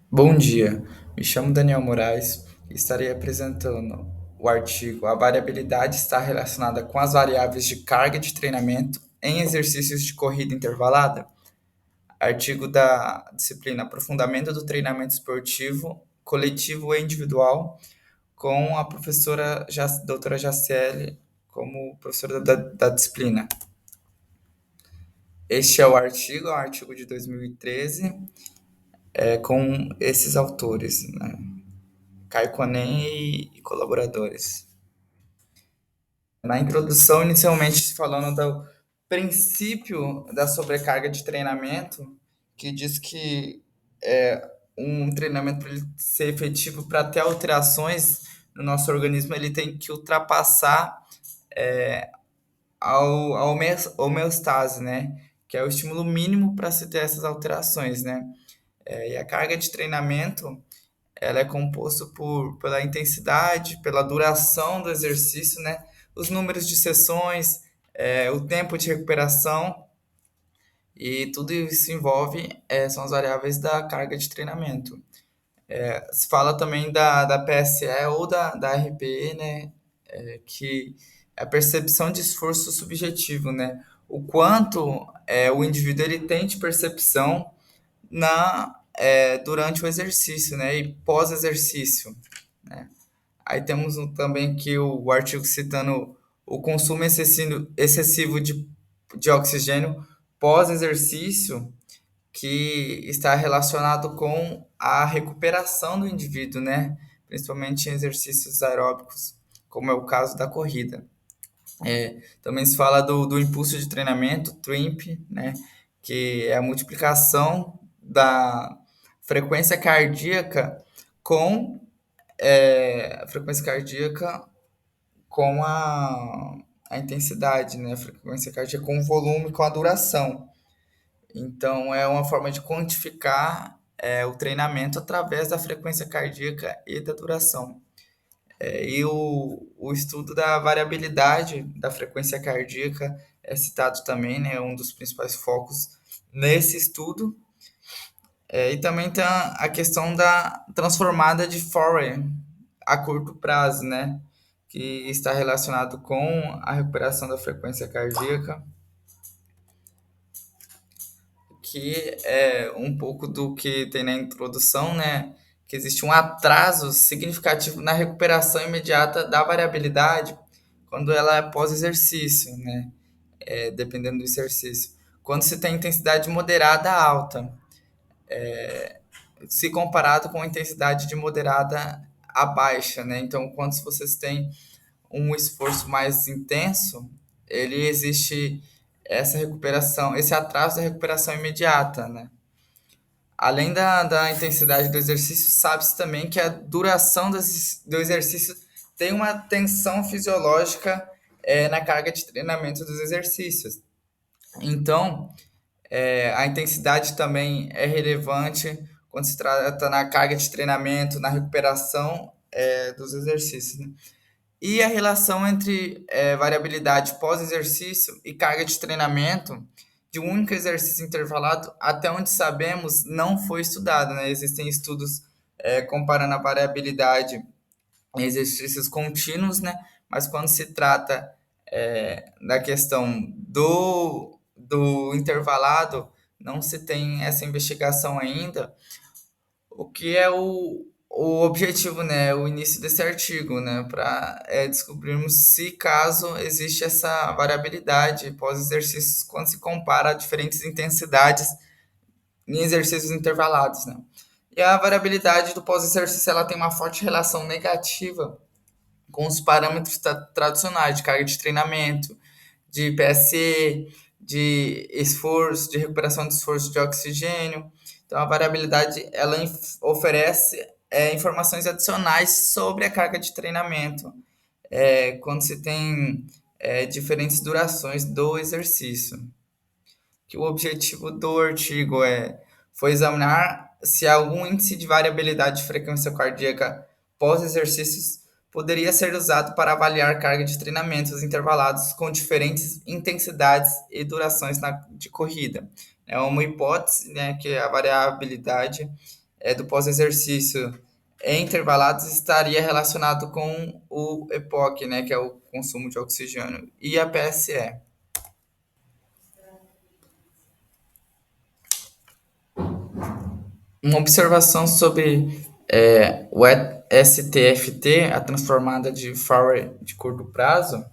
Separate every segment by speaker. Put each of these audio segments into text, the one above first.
Speaker 1: Bom dia, me chamo Daniel Moraes e estarei apresentando o artigo A variabilidade está relacionada com as variáveis de carga de treinamento em exercícios de corrida intervalada, artigo da disciplina Aprofundamento do Treinamento Esportivo, Coletivo e Individual, com a professora doutora Jaciele como professora da disciplina. Este é um artigo de 2013, com esses autores, né? Caio Conen e colaboradores. Na introdução, inicialmente falando do princípio da sobrecarga de treinamento, que diz que um treinamento para ele ser efetivo, para ter alterações no nosso organismo, ele tem que ultrapassar a homeostase, né? Que é o estímulo mínimo para se ter essas alterações, né? E a carga de treinamento ela é composta pela intensidade, pela duração do exercício, né? Os números de sessões, o tempo de recuperação e tudo isso envolve, são as variáveis da carga de treinamento. Se fala também da PSE ou da RPE, né? Que é a percepção de esforço subjetivo, né? O quanto o indivíduo ele tem de percepção durante o exercício, né? E pós-exercício, né? Aí temos também que o artigo citando o consumo excessivo de oxigênio pós-exercício, que está relacionado com a recuperação do indivíduo, né? Principalmente em exercícios aeróbicos, como é o caso da corrida. Também se fala do impulso de treinamento, TRIMP, né? Que é a multiplicação da frequência cardíaca com a frequência cardíaca com a intensidade, né? A frequência cardíaca com o volume, com a duração. Então, é uma forma de quantificar o treinamento através da frequência cardíaca e da duração. E o estudo da variabilidade da frequência cardíaca é citado também, né? É um dos principais focos nesse estudo. E também tem a questão da transformada de Fourier a curto prazo, né? Que está relacionado com a recuperação da frequência cardíaca, que é um pouco do que tem na introdução, né? Que existe um atraso significativo na recuperação imediata da variabilidade quando ela é pós-exercício, né? Dependendo do exercício. Quando se tem intensidade moderada a alta, se comparado com a intensidade de moderada a baixa, né? Então, quando vocês têm um esforço mais intenso, ele existe essa recuperação, esse atraso da recuperação imediata, né? Além da intensidade do exercício, sabe-se também que a duração do exercício tem uma tensão fisiológica na carga de treinamento dos exercícios. Então, a intensidade também é relevante quando se trata na carga de treinamento, na recuperação dos exercícios, né? E a relação entre variabilidade pós-exercício e carga de treinamento de um único exercício intervalado, até onde sabemos, não foi estudado, né? Existem estudos comparando a variabilidade em exercícios contínuos, né? Mas quando se trata da questão do intervalado, não se tem essa investigação ainda, o que é o objetivo, né, o início desse artigo, né, para descobrirmos se caso existe essa variabilidade pós-exercícios quando se compara diferentes intensidades em exercícios intervalados, né. E a variabilidade do pós-exercício ela tem uma forte relação negativa com os parâmetros tradicionais de carga de treinamento, de PSE, de esforço, de recuperação de esforço de oxigênio. Então, a variabilidade ela oferece informações adicionais sobre a carga de treinamento, quando se tem diferentes durações do exercício. Que o objetivo do artigo foi examinar se algum índice de variabilidade de frequência cardíaca pós-exercícios poderia ser usado para avaliar carga de treinamentos intervalados com diferentes intensidades e durações de corrida. É uma hipótese, né, que a variabilidade do pós-exercício em intervalados estaria relacionado com o EPOC, né, que é o consumo de oxigênio, e a PSE. Uma observação sobre o STFT, a transformada de Fourier de curto prazo,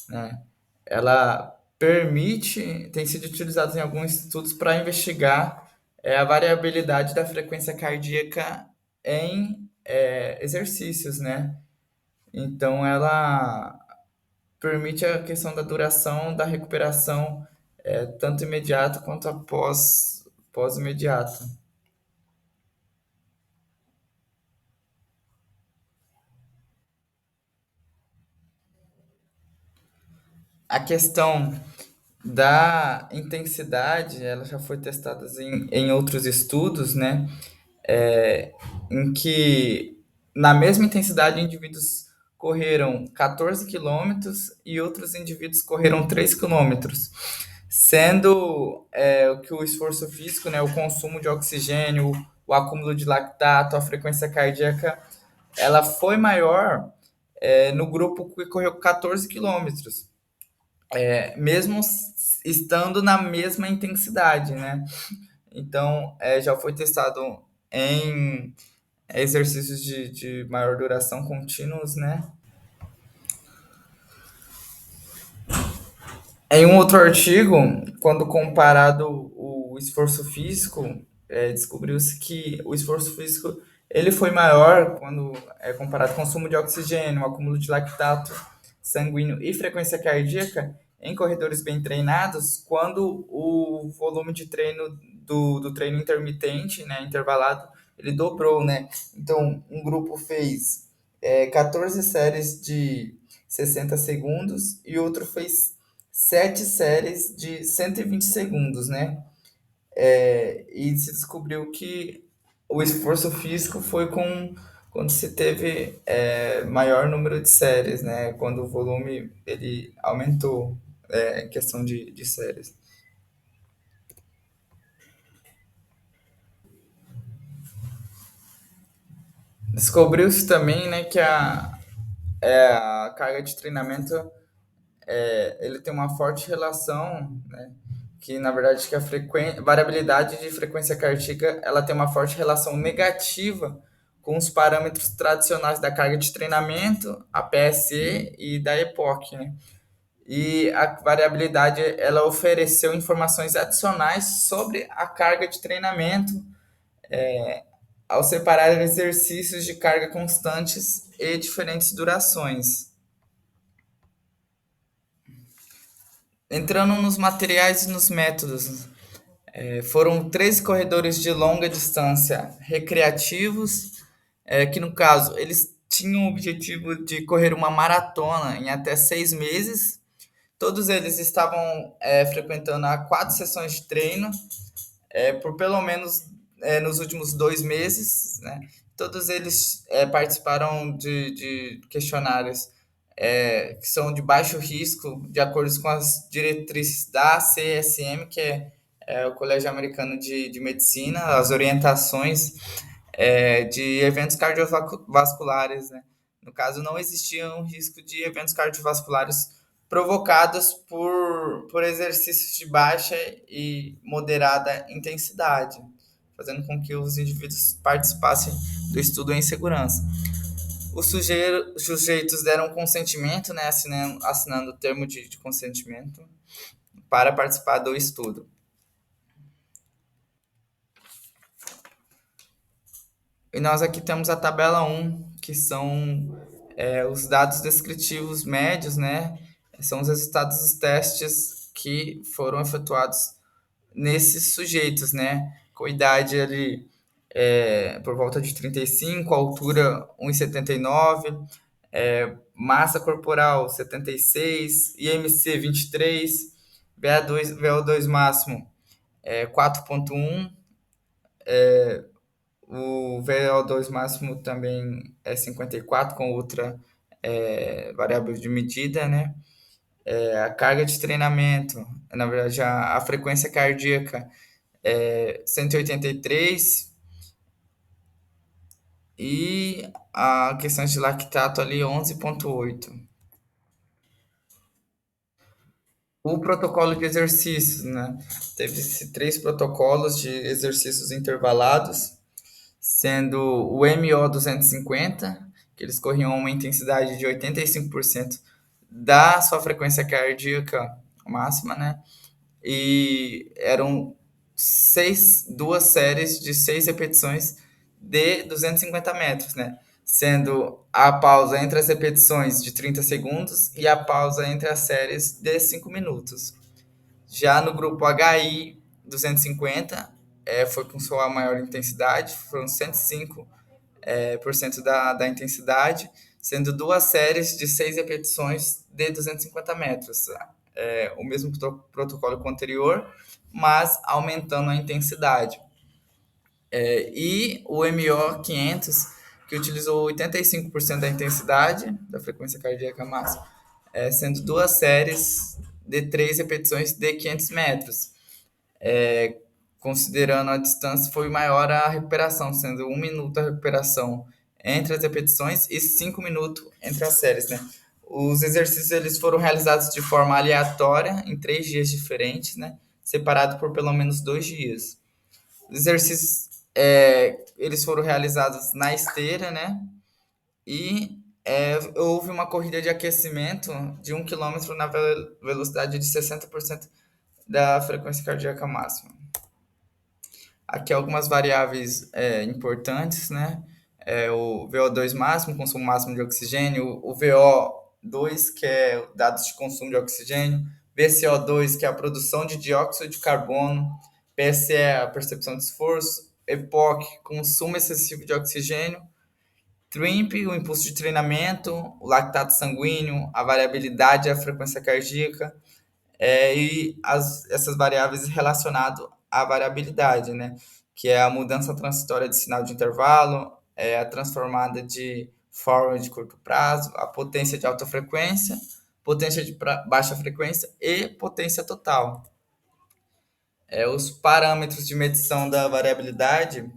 Speaker 1: né? Ela permite, tem sido utilizada em alguns estudos para investigar a variabilidade da frequência cardíaca em exercícios, né? Então, ela permite a questão da duração da recuperação, tanto imediato quanto pós-imediato. A questão da intensidade, ela já foi testada em outros estudos, né? É, em que na mesma intensidade indivíduos correram 14 quilômetros e outros indivíduos correram 3 quilômetros, sendo que o esforço físico, né, o consumo de oxigênio, o acúmulo de lactato, a frequência cardíaca, ela foi maior no grupo que correu 14 quilômetros, mesmo estando na mesma intensidade, né? Então, já foi testado em exercícios de maior duração contínuos, né? Em um outro artigo, quando comparado o esforço físico, descobriu-se que o esforço físico ele foi maior quando é comparado com o consumo de oxigênio, o acúmulo de lactato sanguíneo e frequência cardíaca em corredores bem treinados, quando o volume de treino do treino intermitente, né, intervalado, ele dobrou, né? Então, um grupo fez 14 séries de 60 segundos e outro fez 7 séries de 120 segundos, né? E se descobriu que o esforço físico foi quando se teve maior número de séries, né? Quando o volume ele aumentou em questão de séries. Descobriu-se também, né, que a carga de treinamento ele tem uma forte relação, né, que na verdade que a variabilidade de frequência cardíaca ela tem uma forte relação negativa com os parâmetros tradicionais da carga de treinamento, a PSE e da EPOC, né? E a variabilidade ela ofereceu informações adicionais sobre a carga de treinamento ao separar exercícios de carga constantes e diferentes durações. Entrando nos materiais e nos métodos, foram 13 corredores de longa distância recreativos, que no caso eles tinham o objetivo de correr uma maratona em até 6 meses. Todos eles estavam frequentando a 4 sessões de treino, por pelo menos nos últimos 2 meses, né? Todos eles participaram de questionários que são de baixo risco, de acordo com as diretrizes da CSM, que é o Colégio Americano de Medicina, as orientações de eventos cardiovasculares, né? No caso, não existia um risco de eventos cardiovasculares provocados por exercícios de baixa e moderada intensidade, fazendo com que os indivíduos participassem do estudo em segurança. Os sujeitos deram consentimento, né, assinando o termo de consentimento para participar do estudo. E nós aqui temos a tabela 1, que são os dados descritivos médios, né? São os resultados dos testes que foram efetuados nesses sujeitos, né? Com idade ali por volta de 35, altura 1,79, massa corporal 76, IMC 23, VO2 máximo 4,1, o VO2 máximo também é 54, com outra variável de medida, né? A carga de treinamento, na verdade, a frequência cardíaca 183, e a questão de lactato ali 11,8. O protocolo de exercícios, né? Teve três protocolos de exercícios intervalados, sendo o MO 250, que eles corriam uma intensidade de 85% da sua frequência cardíaca máxima, né? E eram duas séries de 6 repetições de 250 metros, né? Sendo a pausa entre as repetições de 30 segundos e a pausa entre as séries de 5 minutos. Já no grupo HI 250, foi com sua maior intensidade, foram 105 por cento da intensidade, sendo duas séries de 6 repetições de 250 metros. O mesmo protocolo que o anterior, mas aumentando a intensidade. E o MO 500, que utilizou 85% da intensidade da frequência cardíaca máxima, sendo duas séries de 3 repetições de 500 metros. É, Considerando a distância, foi maior a recuperação, sendo 1 minuto a recuperação entre as repetições e 5 minutos entre as séries, né? Os exercícios eles foram realizados de forma aleatória em 3 dias diferentes, né? Separado por pelo menos 2 dias. Os exercícios eles foram realizados na esteira, né? E houve uma corrida de aquecimento de 1 quilômetro na velocidade de 60% da frequência cardíaca máxima. Aqui algumas variáveis importantes, né? O VO2 máximo, consumo máximo de oxigênio, o VO2, que é dados de consumo de oxigênio, VCO2, que é a produção de dióxido de carbono, PSE, a percepção de esforço, EPOC, consumo excessivo de oxigênio, TRIMP, o impulso de treinamento, o lactato sanguíneo, a variabilidade e a frequência cardíaca, essas variáveis relacionadas à variabilidade, né? Que é a mudança transitória de sinal de intervalo, a transformada de forward de curto prazo, a potência de alta frequência, potência de baixa frequência e potência total. Os parâmetros de medição da variabilidade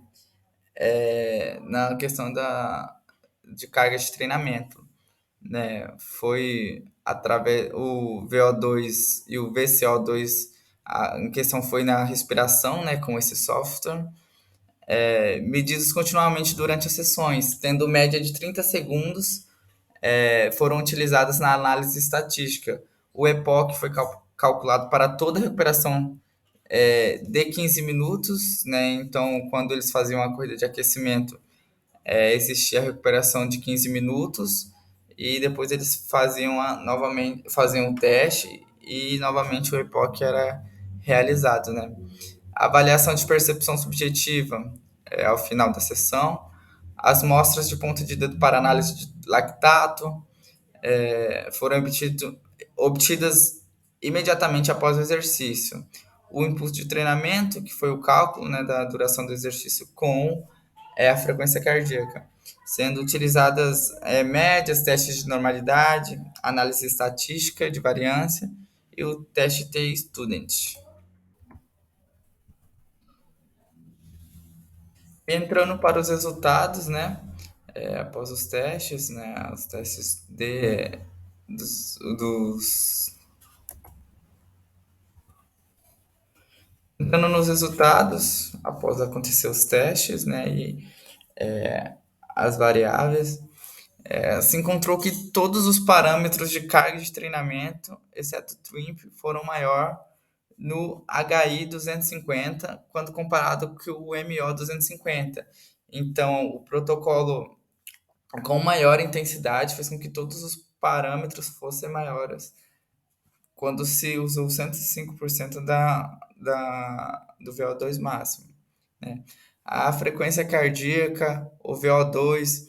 Speaker 1: na questão de carga de treinamento, né? Foi através o VO2 e o VCO2, em questão foi na respiração, né, com esse software, medidos continuamente durante as sessões, tendo média de 30 segundos, foram utilizadas na análise estatística. O EPOC foi calculado para toda a recuperação de 15 minutos, né? Então, quando eles faziam a corrida de aquecimento, existia a recuperação de 15 minutos e depois eles novamente faziam o teste e novamente o EPOC era realizado, né? A avaliação de percepção subjetiva ao final da sessão, as mostras de ponto de dedo para análise de lactato foram obtidas imediatamente após o exercício. O impulso de treinamento, que foi o cálculo, né, da duração do exercício com a frequência cardíaca, sendo utilizadas médias, testes de normalidade, análise estatística de variância e o teste T-Student. Entrando para os resultados, né, após os testes, né, os testes dos entrando nos resultados, após acontecer os testes, né, e as variáveis, se encontrou que todos os parâmetros de carga de treinamento, exceto o TWIMP, foram maior no HI 250 quando comparado com o MO 250. Então, o protocolo com maior intensidade fez com que todos os parâmetros fossem maiores quando se usou 105% do VO2 máximo, né? A frequência cardíaca, o VO2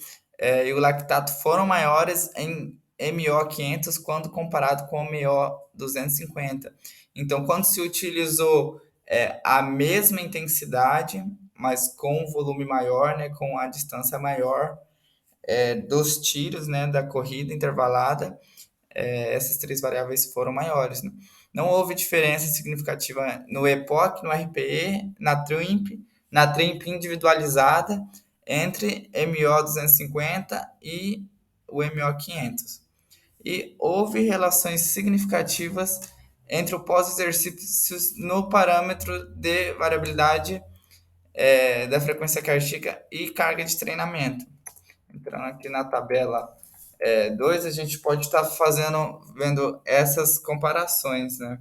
Speaker 1: e o lactato foram maiores em MO 500 quando comparado com o MO 250. Então, quando se utilizou a mesma intensidade, mas com um volume maior, né, com a distância maior dos tiros, né, da corrida intervalada, essas três variáveis foram maiores, né? Não houve diferença significativa no EPOC, no RPE, na TRIMP individualizada, entre MO 250 e o MO 500. E houve relações significativas entre o pós-exercícios no parâmetro de variabilidade da frequência cardíaca e carga de treinamento. Entrando aqui na tabela 2, a gente pode estar vendo essas comparações, né?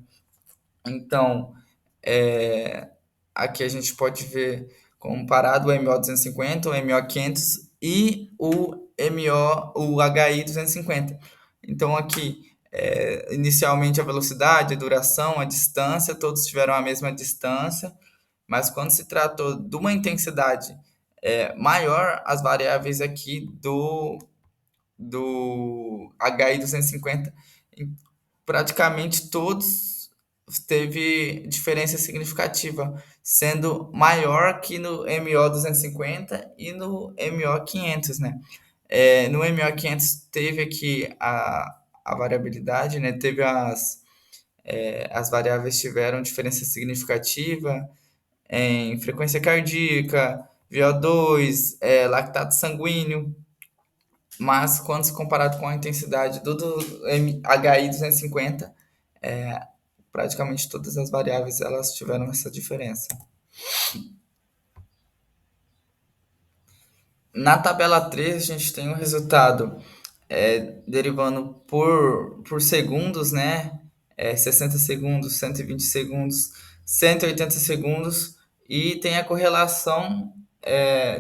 Speaker 1: Então, é, aqui a gente pode ver comparado o MO 250, o MO 500 e o HI 250. Então, aqui, inicialmente a velocidade, a duração, a distância, todos tiveram a mesma distância, mas quando se tratou de uma intensidade maior, as variáveis aqui do HI 250, praticamente todos teve diferença significativa, sendo maior que no MO 250 e no MO 500, né? No MO 500 teve aqui a variabilidade, né? Teve as variáveis tiveram diferença significativa em frequência cardíaca, VO2, lactato sanguíneo, mas quando se comparado com a intensidade do HI 250, praticamente todas as variáveis elas tiveram essa diferença. Na tabela 3, a gente tem o resultado derivando por segundos, né? 60 segundos, 120 segundos, 180 segundos, e tem a correlação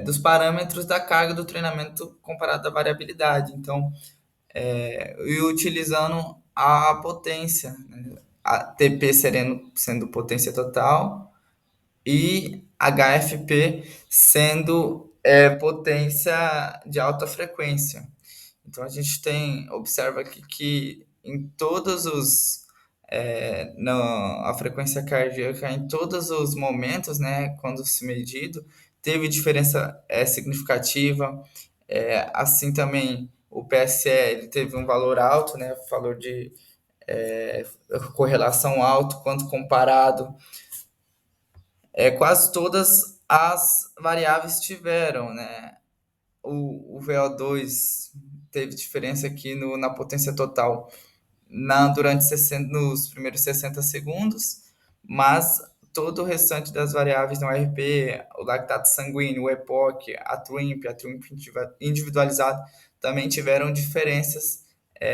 Speaker 1: dos parâmetros da carga do treinamento comparado à variabilidade. Então, e utilizando a potência, né? A TP sendo potência total e HFP sendo potência de alta frequência. Então a gente observa aqui que em todos os a frequência cardíaca em todos os momentos, né, quando se medido, teve diferença significativa. Assim também o PSE teve um valor alto, né, valor de correlação alto quando comparado. Quase todas as variáveis tiveram, né? O VO2 teve diferença aqui na potência total durante 60, nos primeiros 60 segundos, mas todo o restante das variáveis no RP, o lactato sanguíneo, o EPOC, a TRIMP individualizado, também tiveram diferenças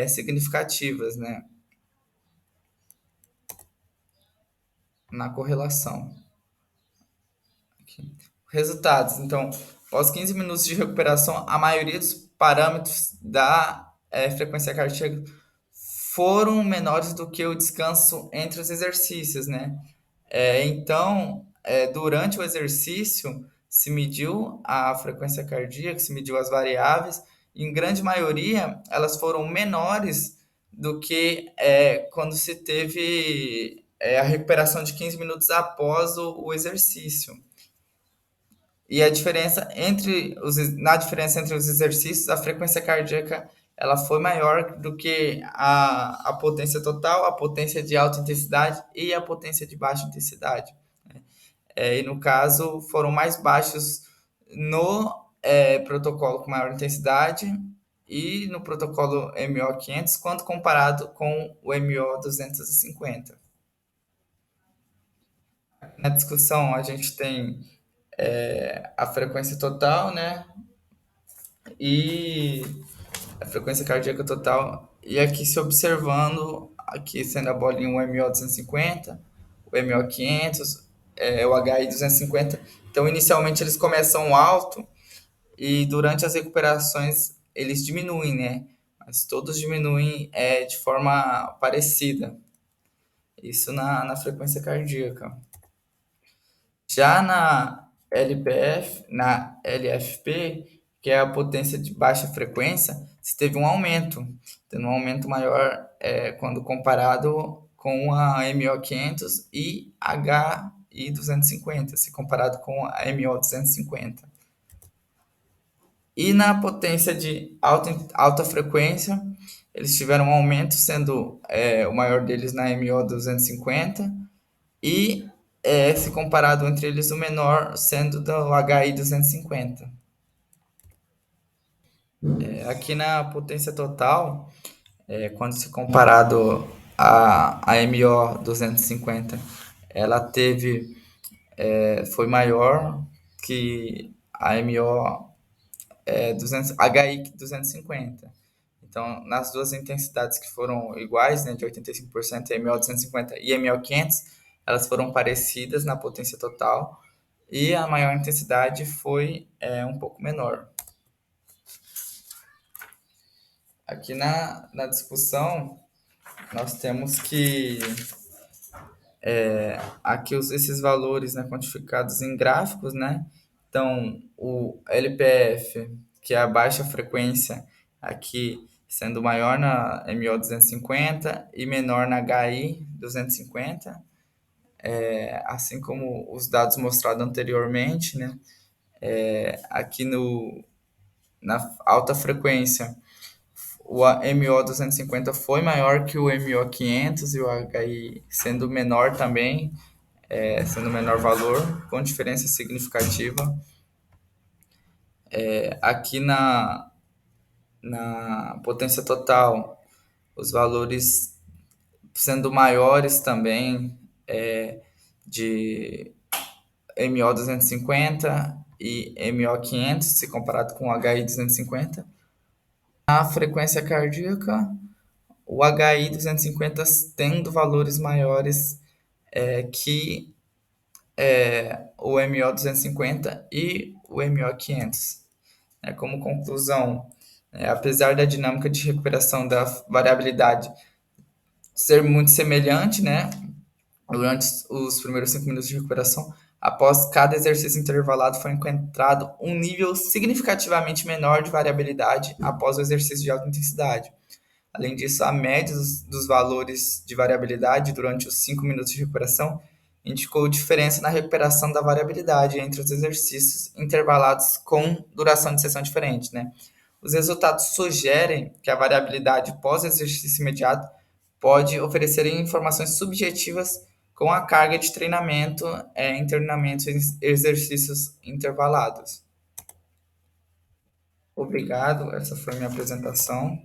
Speaker 1: significativas, né, na correlação. Aqui. Resultados. Então, após 15 minutos de recuperação, a maioria dos parâmetros da frequência cardíaca foram menores do que o descanso entre os exercícios, né? Então, durante o exercício, se mediu a frequência cardíaca, se mediu as variáveis, e em grande maioria elas foram menores do que quando se teve a recuperação de 15 minutos após o exercício. E na diferença entre os exercícios, a frequência cardíaca ela foi maior do que a potência total, a potência de alta intensidade e a potência de baixa intensidade. E no caso, foram mais baixos no protocolo com maior intensidade e no protocolo MO 500, quando comparado com o MO 250. Na discussão, a gente tem a frequência total, né? E a frequência cardíaca total. E aqui se observando, aqui sendo a bolinha o MO 250, o MO 500, o HI 250. Então, inicialmente eles começam alto e durante as recuperações eles diminuem, né? Mas todos diminuem de forma parecida. Isso na frequência cardíaca. Já na LFP, que é a potência de baixa frequência, se teve um aumento, tendo um aumento maior quando comparado com a MO 500 e HI 250, se comparado com a MO 250. E na potência de alta frequência, eles tiveram um aumento, sendo o maior deles na MO 250 e se comparado entre eles o menor sendo do HI 250. Aqui na potência total, quando se comparado a MO 250, ela foi maior que a MO 200, HI 250. Então, nas duas intensidades que foram iguais, né, de 85%, MO 250 e MO 500, elas foram parecidas na potência total e a maior intensidade foi um pouco menor. Aqui na discussão, nós temos que aqui esses valores, né, quantificados em gráficos, né? Então, o LPF, que é a baixa frequência, aqui sendo maior na MO 250 e menor na HI 250, assim como os dados mostrados anteriormente, né? Aqui na alta frequência, o MO 250 foi maior que o MO 500 e o HI sendo menor também, sendo menor valor, com diferença significativa. Aqui na potência total, os valores sendo maiores também, de MO 250 e MO 500, se comparado com o HI 250. A frequência cardíaca, o HI 250 tendo valores maiores que o MO 250 e o MO 500. Como conclusão, apesar da dinâmica de recuperação da variabilidade ser muito semelhante, né, durante os primeiros 5 minutos de recuperação, após cada exercício intervalado foi encontrado um nível significativamente menor de variabilidade após o exercício de alta intensidade. Além disso, a média dos valores de variabilidade durante os 5 minutos de recuperação indicou diferença na recuperação da variabilidade entre os exercícios intervalados com duração de sessão diferente, né? Os resultados sugerem que a variabilidade pós-exercício imediato pode oferecer informações subjetivas com a carga de treinamento em treinamentos e exercícios intervalados. Obrigado, essa foi a minha apresentação.